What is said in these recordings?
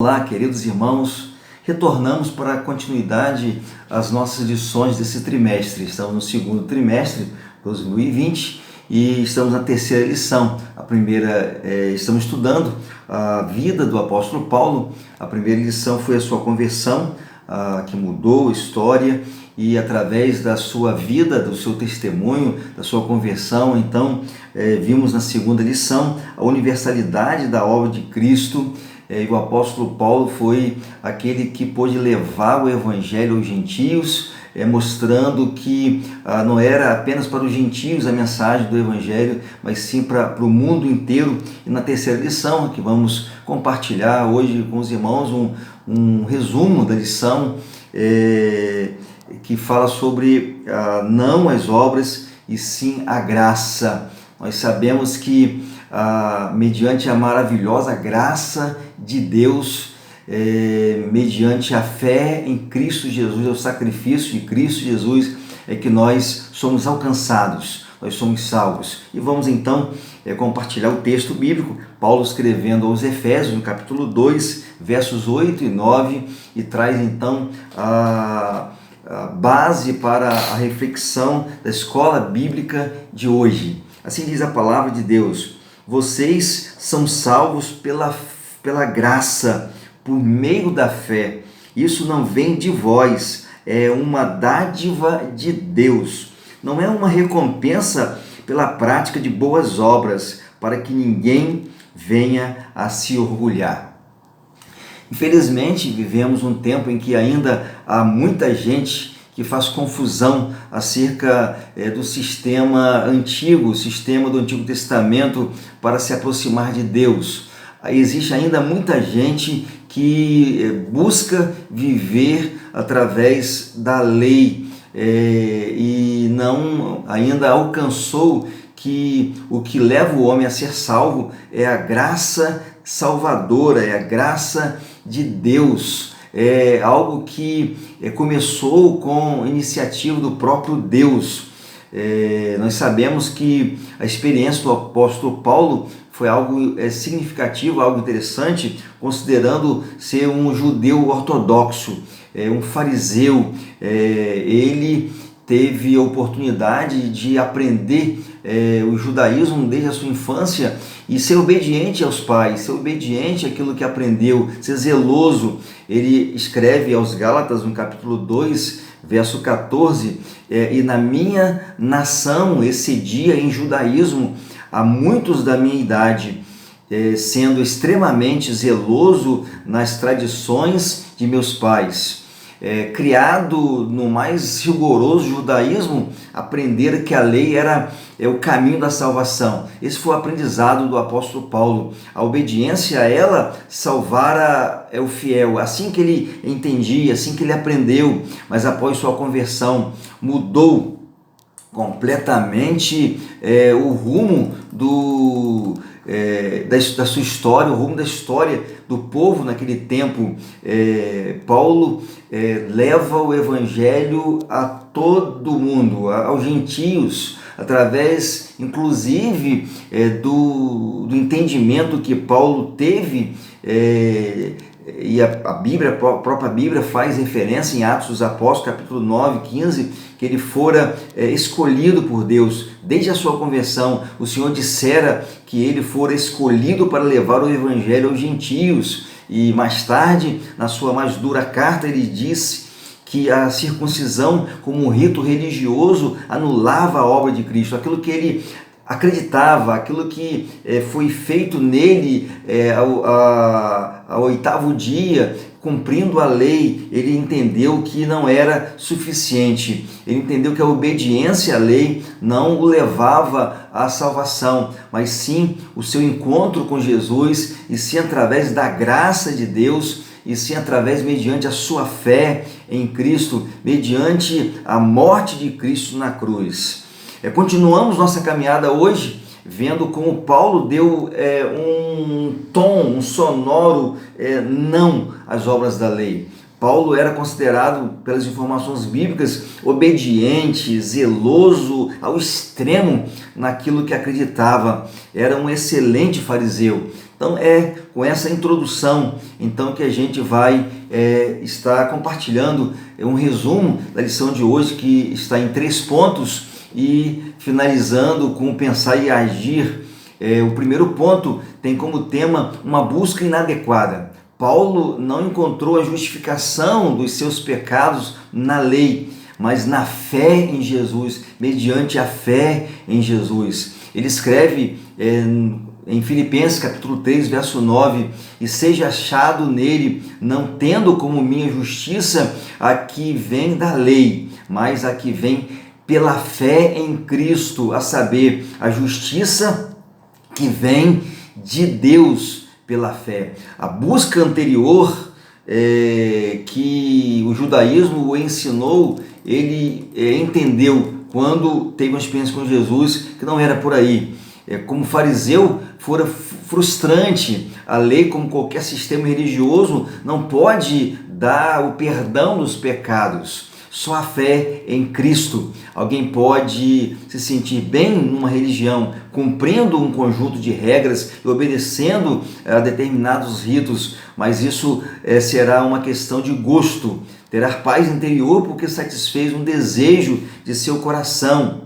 Olá, queridos irmãos, retornamos para a continuidade às nossas lições desse trimestre. Estamos no segundo trimestre de 2020 e estamos na terceira lição. A primeira, estamos estudando a vida do apóstolo Paulo. A primeira lição foi a sua conversão, que mudou a história, e através da sua vida, do seu testemunho, da sua conversão, então vimos na segunda lição a universalidade da obra de Cristo. E o apóstolo Paulo foi aquele que pôde levar o evangelho aos gentios, mostrando que não era apenas para os gentios a mensagem do evangelho, mas sim para o mundo inteiro. E na terceira lição, que vamos compartilhar hoje com os irmãos, um resumo da lição, que fala sobre não as obras e sim a graça. Nós sabemos que mediante a maravilhosa graça de Deus, mediante a fé em Cristo Jesus, o sacrifício de Cristo Jesus, é que nós somos alcançados, nós somos salvos. E vamos então compartilhar o texto bíblico, Paulo escrevendo aos Efésios, no capítulo 2, versos 8 e 9, e traz então a base para a reflexão da escola bíblica de hoje. Assim diz a palavra de Deus: vocês são salvos pela graça, por meio da fé. Isso não vem de vós, é uma dádiva de Deus. Não é uma recompensa pela prática de boas obras, para que ninguém venha a se orgulhar. Infelizmente, vivemos um tempo em que ainda há muita gente que faz confusão acerca do sistema antigo, o sistema do Antigo Testamento, para se aproximar de Deus. Existe ainda muita gente que busca viver através da lei e não ainda alcançou que o que leva o homem a ser salvo é a graça salvadora, é a graça de Deus. É algo que começou com iniciativa do próprio Deus. Nós sabemos que a experiência do apóstolo Paulo foi algo significativo, algo interessante, considerando ser um judeu ortodoxo, um fariseu. Ele teve a oportunidade de aprender o judaísmo desde a sua infância e ser obediente aos pais, ser obediente àquilo que aprendeu, ser zeloso. Ele escreve aos Gálatas, no capítulo 2, verso 14, e na minha nação excedia em judaísmo a muitos da minha idade, sendo extremamente zeloso nas tradições de meus pais. Criado no mais rigoroso judaísmo, aprender que a lei era o caminho da salvação. Esse foi o aprendizado do apóstolo Paulo. A obediência a ela salvara o fiel. Assim que ele entendia, assim que ele aprendeu, mas após sua conversão mudou completamente o rumo da sua história, o rumo da história do povo naquele tempo. Paulo leva o evangelho a todo mundo, aos gentios, através inclusive do entendimento que Paulo teve, e a própria Bíblia faz referência em Atos dos Apóstolos, capítulo 9, 15, que ele fora escolhido por Deus. Desde a sua conversão, o Senhor dissera que ele fora escolhido para levar o evangelho aos gentios. E mais tarde, na sua mais dura carta, ele disse que a circuncisão, como um rito religioso, anulava a obra de Cristo. Aquilo que ele acreditava, aquilo que foi feito nele ao oitavo dia, cumprindo a lei, ele entendeu que não era suficiente. Ele entendeu que a obediência à lei não o levava à salvação, mas sim o seu encontro com Jesus, e sim através da graça de Deus, e sim através, mediante a sua fé em Cristo, mediante a morte de Cristo na cruz. Continuamos nossa caminhada hoje vendo como Paulo deu um tom, um sonoro não às obras da lei. Paulo era considerado, pelas informações bíblicas, obediente, zeloso ao extremo naquilo que acreditava. Era um excelente fariseu. Então é com essa introdução então que a gente vai estar compartilhando um resumo da lição de hoje, que está em 3 pontos, e finalizando com pensar e agir. O primeiro ponto tem como tema uma busca inadequada. Paulo não encontrou a justificação dos seus pecados na lei, mas na fé em Jesus, mediante a fé em Jesus. Ele escreve em Filipenses capítulo 3, verso 9, e seja achado nele, não tendo como minha justiça a que vem da lei, mas a que vem pela fé em Cristo, a saber, a justiça que vem de Deus pela fé. A busca anterior que o judaísmo o ensinou, ele entendeu quando teve uma experiência com Jesus que não era por aí. Como fariseu, fora frustrante. A lei, como qualquer sistema religioso, não pode dar o perdão dos pecados. Só a fé em Cristo. Alguém pode se sentir bem numa religião, cumprindo um conjunto de regras e obedecendo a determinados ritos, mas isso será uma questão de gosto. Terá paz interior porque satisfez um desejo de seu coração.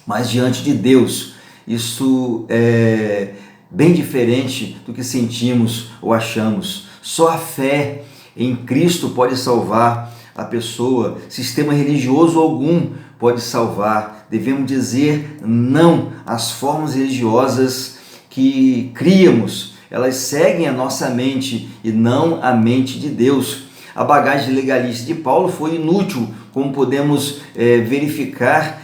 Mas diante de Deus, isso é bem diferente do que sentimos ou achamos. Só a fé em Cristo pode salvar a pessoa. Sistema religioso algum pode salvar. Devemos dizer não às formas religiosas que criamos. Elas seguem a nossa mente e não a mente de Deus. A bagagem legalista de Paulo foi inútil, como podemos verificar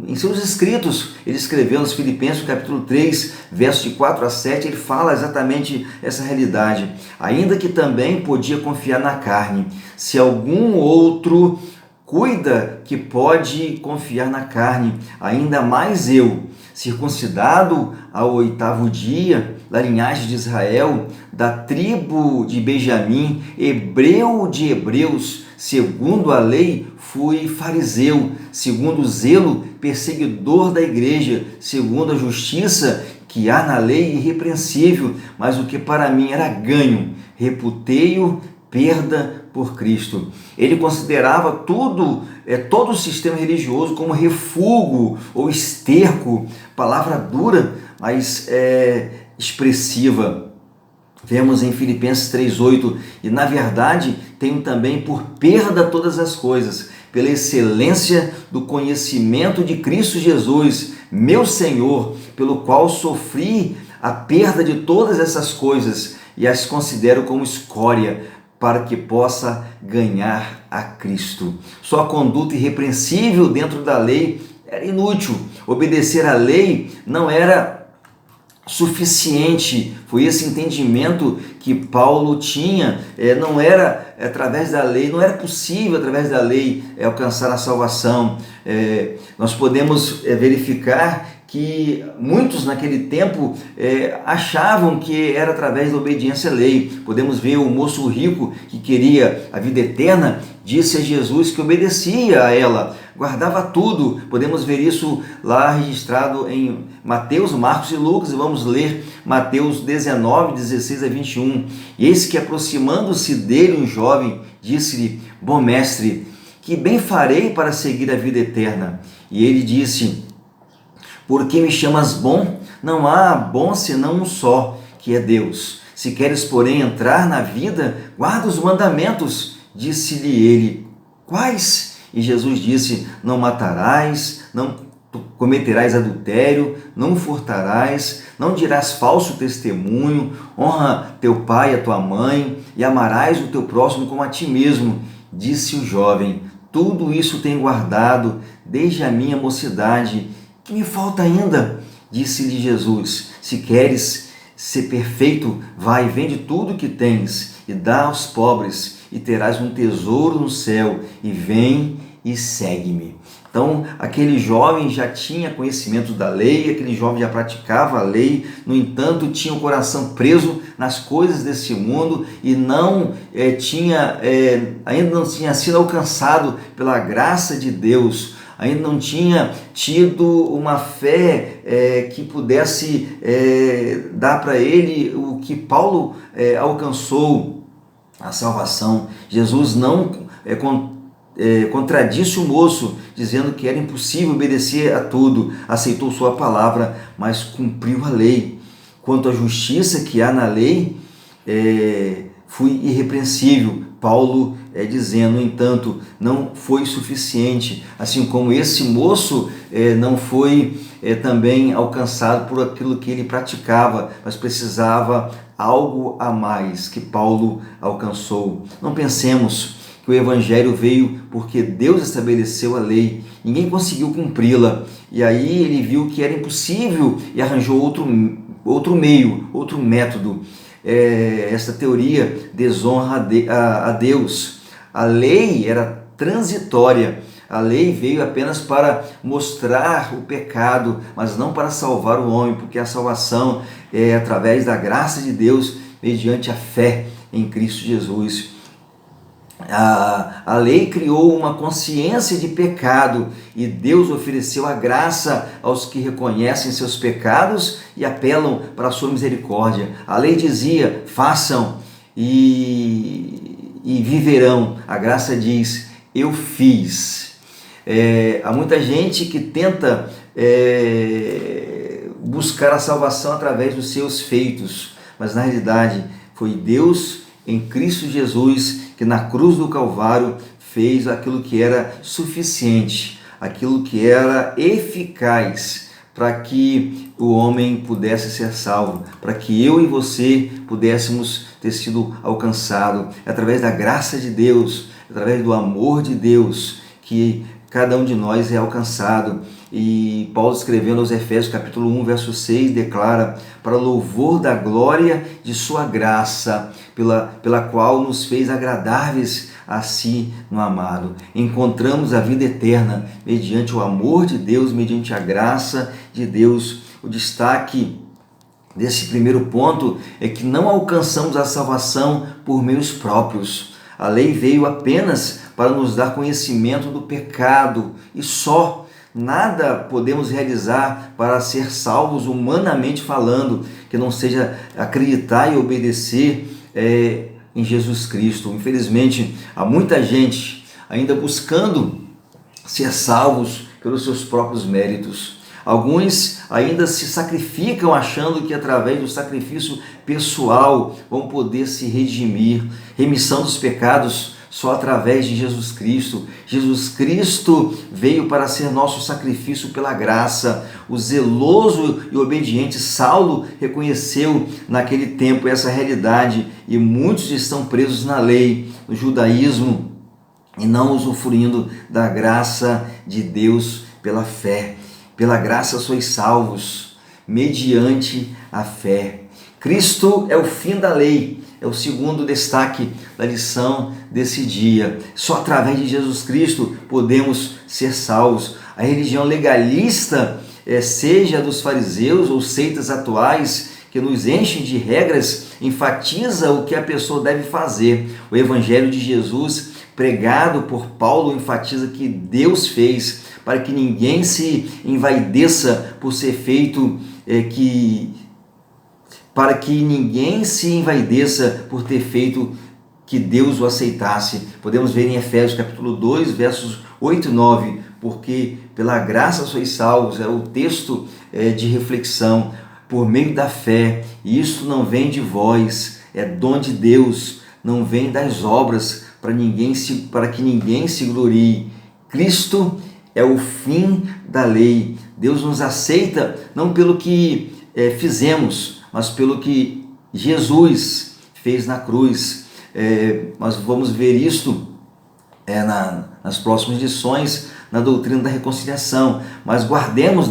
em seus escritos. Ele escreveu nos Filipenses, capítulo 3, versos de 4 a 7, ele fala exatamente essa realidade. Ainda que também podia confiar na carne, se algum outro cuida que pode confiar na carne, ainda mais eu, circuncidado ao 8º dia, da linhagem de Israel, da tribo de Benjamim, hebreu de hebreus, segundo a lei, fui fariseu, segundo o zelo, perseguidor da igreja, segundo a justiça que há na lei, irrepreensível, mas o que para mim era ganho, reputei-o perda por Cristo. Ele considerava todo o sistema religioso como refúgio ou esterco, palavra dura, mas expressiva. Vemos em Filipenses 3,8, e na verdade tenho também por perda todas as coisas, pela excelência do conhecimento de Cristo Jesus, meu Senhor, pelo qual sofri a perda de todas essas coisas e as considero como escória, para que possa ganhar a Cristo. Sua conduta irrepreensível dentro da lei era inútil. Obedecer à lei não era suficiente. Foi esse entendimento que Paulo tinha. Não era através da lei, não era possível através da lei alcançar a salvação. Nós podemos verificar que muitos naquele tempo achavam que era através da obediência à lei. Podemos ver o moço rico que queria a vida eterna, disse a Jesus que obedecia a ela, guardava tudo. Podemos ver isso lá registrado em Mateus, Marcos e Lucas, e vamos ler Mateus 19, 16 a 21. E eis que, aproximando-se dele um jovem, disse-lhe: bom mestre, que bem farei para seguir a vida eterna? E ele disse: por que me chamas bom? Não há bom senão um só, que é Deus. Se queres, porém, entrar na vida, guarda os mandamentos. Disse-lhe ele: quais? E Jesus disse: não matarás, não cometerás adultério, não furtarás, não dirás falso testemunho, honra teu pai e a tua mãe, e amarás o teu próximo como a ti mesmo. Disse o jovem: tudo isso tenho guardado desde a minha mocidade. Que me falta ainda? Disse-lhe Jesus: se queres ser perfeito, vai, vende tudo o que tens e dá aos pobres, e terás um tesouro no céu, e vem e segue-me. Então, aquele jovem já tinha conhecimento da lei, aquele jovem já praticava a lei, no entanto, tinha o coração preso nas coisas desse mundo e ainda não tinha sido alcançado pela graça de Deus. ainda não tinha tido uma fé que pudesse dar para ele o que Paulo alcançou, a salvação. Jesus não contradisse o moço, dizendo que era impossível obedecer a tudo, aceitou sua palavra, mas cumpriu a lei. Quanto à justiça que há na lei, fui irrepreensível. Paulo dizendo, no entanto, não foi suficiente, assim como esse moço não foi também alcançado por aquilo que ele praticava, mas precisava algo a mais que Paulo alcançou. Não pensemos que o Evangelho veio porque Deus estabeleceu a lei, ninguém conseguiu cumpri-la, e aí ele viu que era impossível e arranjou outro meio, outro método. Essa teoria desonra a Deus. A lei era transitória, a lei veio apenas para mostrar o pecado, mas não para salvar o homem, porque a salvação é através da graça de Deus, mediante a fé em Cristo Jesus. A lei criou uma consciência de pecado e Deus ofereceu a graça aos que reconhecem seus pecados e apelam para a sua misericórdia. A lei dizia, façam e viverão. A graça diz, eu fiz. Há muita gente que tenta buscar a salvação através dos seus feitos, mas na realidade foi Deus em Cristo Jesus que na cruz do Calvário fez aquilo que era suficiente, aquilo que era eficaz para que o homem pudesse ser salvo, para que eu e você pudéssemos ter sido alcançados. É através da graça de Deus, através do amor de Deus, que cada um de nós é alcançado. E Paulo, escrevendo aos Efésios capítulo 1, verso 6, declara, para louvor da glória de sua graça, pela qual nos fez agradáveis a si no amado. Encontramos a vida eterna mediante o amor de Deus, mediante a graça de Deus. O destaque desse primeiro ponto é que não alcançamos a salvação por meios próprios. A lei veio apenas para nos dar conhecimento do pecado e só. Nada podemos realizar para ser salvos humanamente falando, que não seja acreditar e obedecer em Jesus Cristo. Infelizmente, há muita gente ainda buscando ser salvos pelos seus próprios méritos. Alguns ainda se sacrificam achando que através do sacrifício pessoal vão poder se redimir. Remissão dos pecados só através de Jesus Cristo. Jesus Cristo veio para ser nosso sacrifício pela graça. O zeloso e obediente Saulo reconheceu naquele tempo essa realidade e muitos estão presos na lei, no judaísmo e não usufruindo da graça de Deus pela fé. Pela graça sois salvos, mediante a fé. Cristo é o fim da lei. É o segundo destaque da lição desse dia. Só através de Jesus Cristo podemos ser salvos. A religião legalista, seja dos fariseus ou seitas atuais, que nos enchem de regras, enfatiza o que a pessoa deve fazer. O Evangelho de Jesus, pregado por Paulo, enfatiza que Deus fez para que ninguém se envaideça por ser feito para que ninguém se envaideça por ter feito que Deus o aceitasse. Podemos ver em Efésios capítulo 2, versos 8 e 9, porque pela graça sois salvos, é o texto de reflexão, por meio da fé, e isso não vem de vós, é dom de Deus, não vem das obras, para que ninguém se glorie. Cristo é o fim da lei. Deus nos aceita não pelo que fizemos, mas pelo que Jesus fez na cruz. Nós vamos ver isto nas próximas lições, na doutrina da reconciliação, mas guardemos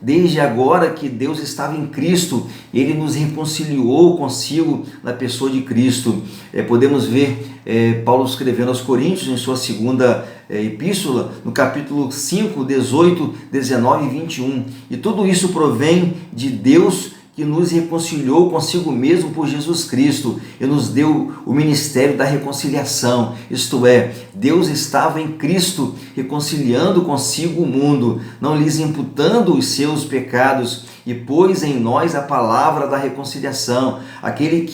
desde agora que Deus estava em Cristo, Ele nos reconciliou consigo na pessoa de Cristo. Podemos ver Paulo escrevendo aos Coríntios, em sua segunda epístola, no capítulo 5, 18, 19 e 21. E tudo isso provém de Deus, que nos reconciliou consigo mesmo por Jesus Cristo e nos deu o ministério da reconciliação. Isto é, Deus estava em Cristo reconciliando consigo o mundo, não lhes imputando os seus pecados, e pôs em nós a palavra da reconciliação. Aquele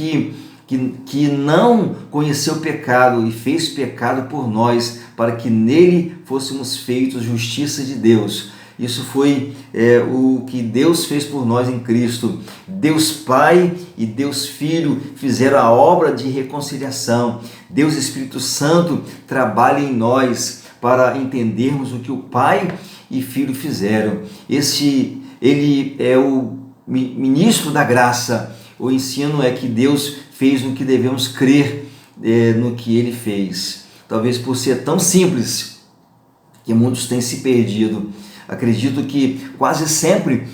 que não conheceu pecado e fez pecado por nós, para que nele fôssemos feitos justiça de Deus. Isso foi o que Deus fez por nós em Cristo. Deus Pai e Deus Filho fizeram a obra de reconciliação. Deus Espírito Santo trabalha em nós para entendermos o que o Pai e Filho fizeram. Ele é o ministro da graça. O ensino é que Deus fez no que devemos crer no que Ele fez. Talvez por ser tão simples que muitos têm se perdido. Acredito que quase sempre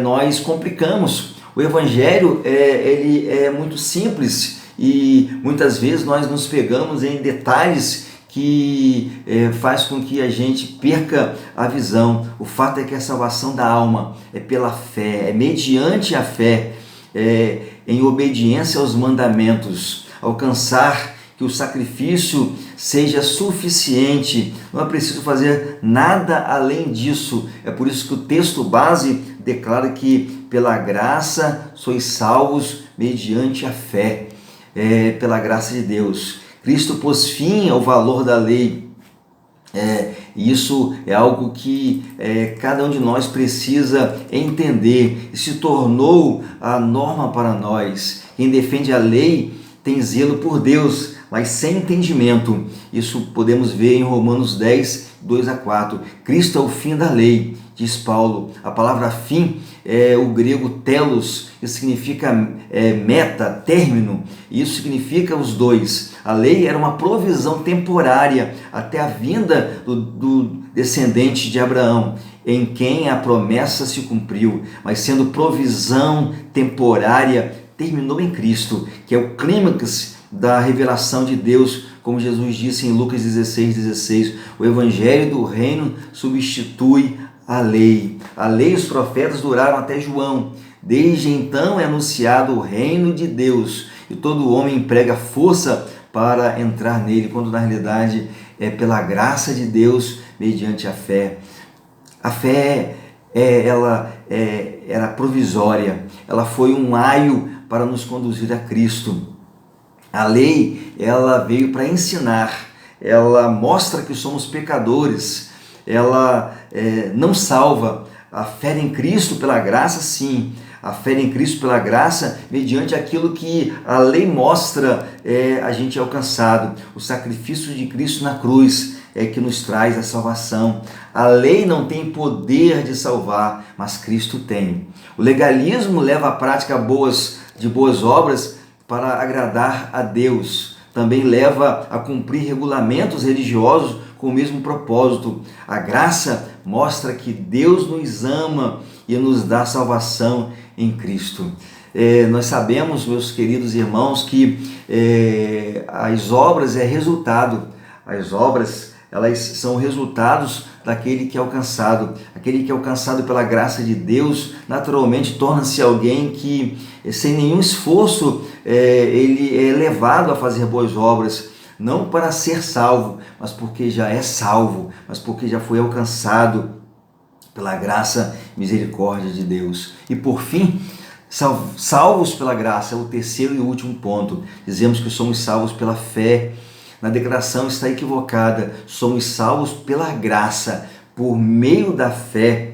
nós complicamos. O Evangelho ele é muito simples e muitas vezes nós nos pegamos em detalhes que faz com que a gente perca a visão. O fato é que a salvação da alma é pela fé, é mediante a fé, em obediência aos mandamentos, alcançar que o sacrifício seja suficiente, não é preciso fazer nada além disso. É por isso que o texto base declara que pela graça sois salvos mediante a fé, pela graça de Deus. Cristo pôs fim ao valor da lei. Isso é algo que cada um de nós precisa entender e se tornou a norma para nós. Quem defende a lei tem zelo por Deus, mas sem entendimento. Isso podemos ver em Romanos 10, 2 a 4. Cristo é o fim da lei, diz Paulo. A palavra fim é o grego telos, que significa meta, término. Isso significa os dois. A lei era uma provisão temporária até a vinda do descendente de Abraão, em quem a promessa se cumpriu, mas sendo provisão temporária, terminou em Cristo, que é o clímax da revelação de Deus, como Jesus disse em Lucas 16:16. O evangelho do reino substitui a lei. A lei e os profetas duraram até João. Desde então é anunciado o reino de Deus e todo homem emprega força para entrar nele, quando na realidade é pela graça de Deus mediante a fé. A fé ela era provisória, ela foi um aio para nos conduzir a Cristo. A lei, ela veio para ensinar, ela mostra que somos pecadores, ela não salva. A fé em Cristo pela graça, sim. A fé em Cristo pela graça, mediante aquilo que a lei mostra, a gente é alcançado. O sacrifício de Cristo na cruz é que nos traz a salvação. A lei não tem poder de salvar, mas Cristo tem. O legalismo leva à prática de boas obras para agradar a Deus. Também leva a cumprir regulamentos religiosos com o mesmo propósito. A graça mostra que Deus nos ama e nos dá salvação em Cristo. Nós sabemos, meus queridos irmãos, que as obras resultado. As obras, elas são resultados daquele que é alcançado. Aquele que é alcançado pela graça de Deus, naturalmente torna-se alguém que, sem nenhum esforço, ele é levado a fazer boas obras, não para ser salvo, mas porque já é salvo, mas porque já foi alcançado pela graça e misericórdia de Deus. E por fim, salvos pela graça é o terceiro e último ponto. Dizemos que somos salvos pela fé. Na declaração está equivocada. Somos salvos pela graça, por meio da fé.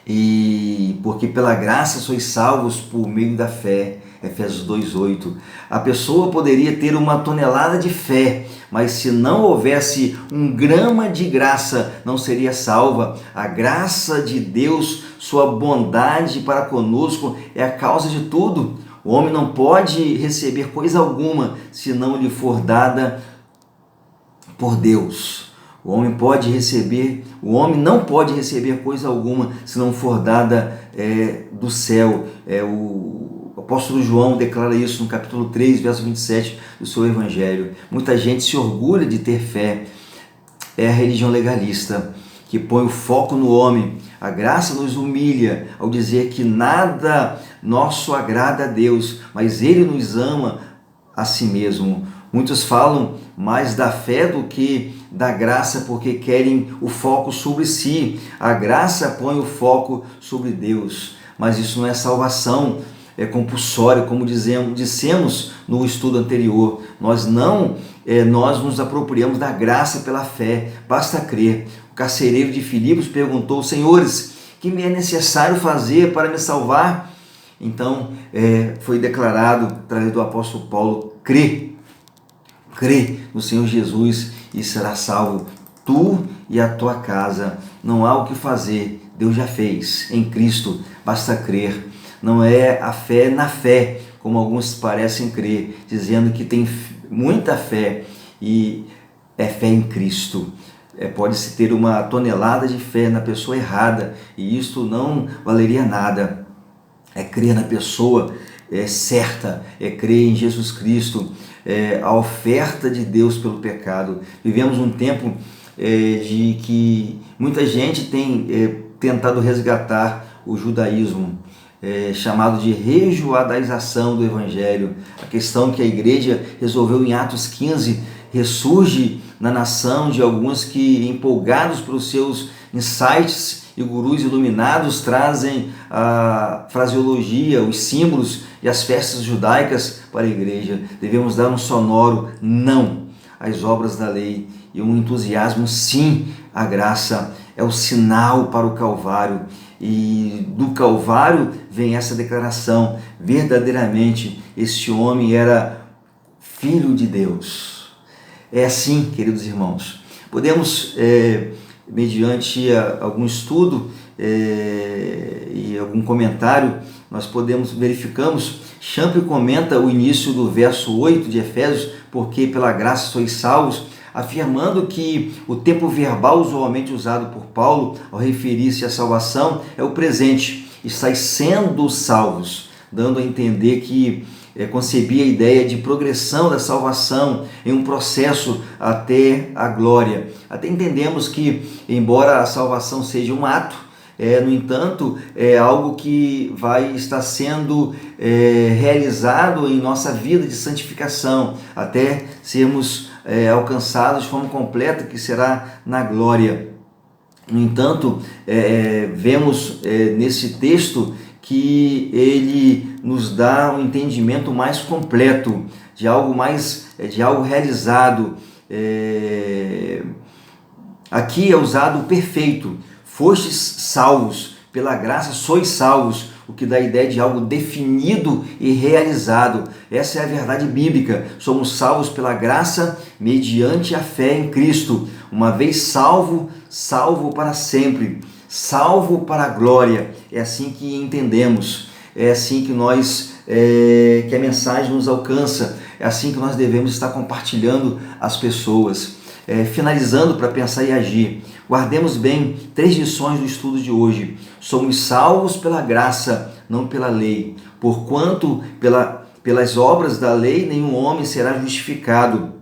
E porque pela graça sois salvos por meio da fé. Efésios 2:8. A pessoa poderia ter 1 tonelada de fé, mas se não houvesse 1 grama de graça, não seria salva. A graça de Deus, sua bondade para conosco, é a causa de tudo. O homem não pode receber coisa alguma se não lhe for dada por Deus. O homem não pode receber coisa alguma se não for dada do céu. O apóstolo João declara isso no capítulo 3, verso 27 do seu evangelho. Muita gente se orgulha de ter fé. É a religião legalista, que põe o foco no homem, A graça nos humilha ao dizer que nada nosso agrada a Deus, mas Ele nos ama a si mesmo. Muitos falam mais da fé do que da graça porque querem o foco sobre si. A graça põe o foco sobre Deus, mas isso não é salvação, é compulsório, como dissemos no estudo anterior. Nós nos apropriamos da graça pela fé, basta crer. O carcereiro de Filipos perguntou: Senhores, que me é necessário fazer para me salvar? Então foi declarado através do apóstolo Paulo: crê no Senhor Jesus e será salvo, tu e a tua casa. Não há o que fazer, Deus já fez em Cristo, basta crer. Não é a fé na fé, como alguns parecem crer, dizendo que tem muita fé e é fé em Cristo. Pode-se ter uma tonelada de fé na pessoa errada e isto não valeria nada. É crer na pessoa certa, é crer em Jesus Cristo, a oferta de Deus pelo pecado. Vivemos um tempo de que muita gente tem tentado resgatar o judaísmo, chamado de rejuadaização do Evangelho. A questão que a igreja resolveu em Atos 15 ressurge na nação de alguns que, empolgados pelos seus insights e gurus iluminados, trazem a fraseologia, os símbolos e as festas judaicas para a igreja. Devemos dar um sonoro não às obras da lei e um entusiasmo sim à graça. É o sinal para o Calvário. E do Calvário vem essa declaração: verdadeiramente este homem era filho de Deus. É assim, queridos irmãos. Podemos, mediante algum estudo e algum comentário, nós verificamos, Champlin comenta o início do verso 8 de Efésios: porque pela graça sois salvos, afirmando que o tempo verbal usualmente usado por Paulo ao referir-se à salvação é o presente, estáis sendo salvos, dando a entender que concebia a ideia de progressão da salvação em um processo até a glória. Até entendemos que, embora a salvação seja um ato, no entanto, é algo que vai estar sendo realizado em nossa vida de santificação, até sermos alcançados de forma completa, que será na glória. No entanto, vemos nesse texto que ele nos dá um entendimento mais completo de algo realizado. Aqui é usado o perfeito: fostes salvos, pela graça sois salvos, o que dá a ideia de algo definido e realizado. Essa é a verdade bíblica. Somos salvos pela graça mediante a fé em Cristo. Uma vez salvo, salvo para sempre, salvo para a glória. É assim que entendemos, é assim que que a mensagem nos alcança, é assim que nós devemos estar compartilhando as pessoas. Finalizando para pensar e agir, guardemos bem 3 lições do estudo de hoje. Somos salvos pela graça, não pela lei, porquanto pelas obras da lei nenhum homem será justificado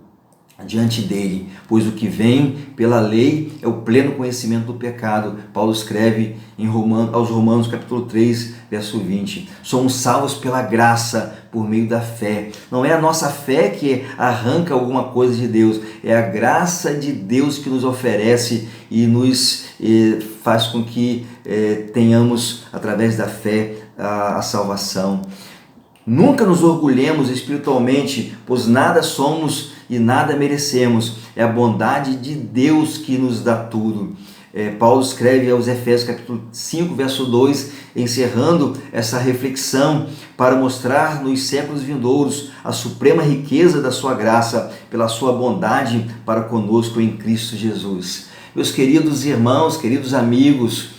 diante dele, pois o que vem pela lei é o pleno conhecimento do pecado. Paulo escreve aos Romanos capítulo 3, verso 20. Somos salvos pela graça, por meio da fé. Não é a nossa fé que arranca alguma coisa de Deus, é a graça de Deus que nos oferece e nos faz com que tenhamos, através da fé, a salvação. Nunca nos orgulhemos espiritualmente, pois nada somos e nada merecemos. É a bondade de Deus que nos dá tudo. Paulo escreve aos Efésios capítulo 5, verso 2, encerrando essa reflexão, para mostrar nos séculos vindouros a suprema riqueza da sua graça, pela sua bondade para conosco em Cristo Jesus. Meus queridos irmãos, queridos amigos,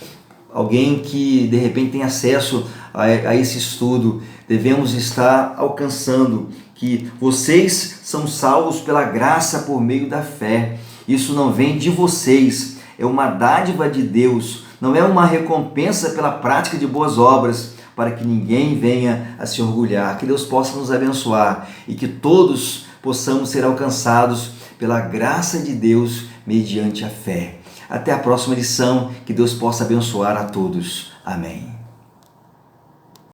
alguém que de repente tem acesso a esse estudo, devemos estar alcançando que vocês são salvos pela graça por meio da fé. Isso não vem de vocês, é uma dádiva de Deus, não é uma recompensa pela prática de boas obras, para que ninguém venha a se orgulhar. Que Deus possa nos abençoar e que todos possamos ser alcançados pela graça de Deus mediante a fé. Até a próxima lição, que Deus possa abençoar a todos. Amém.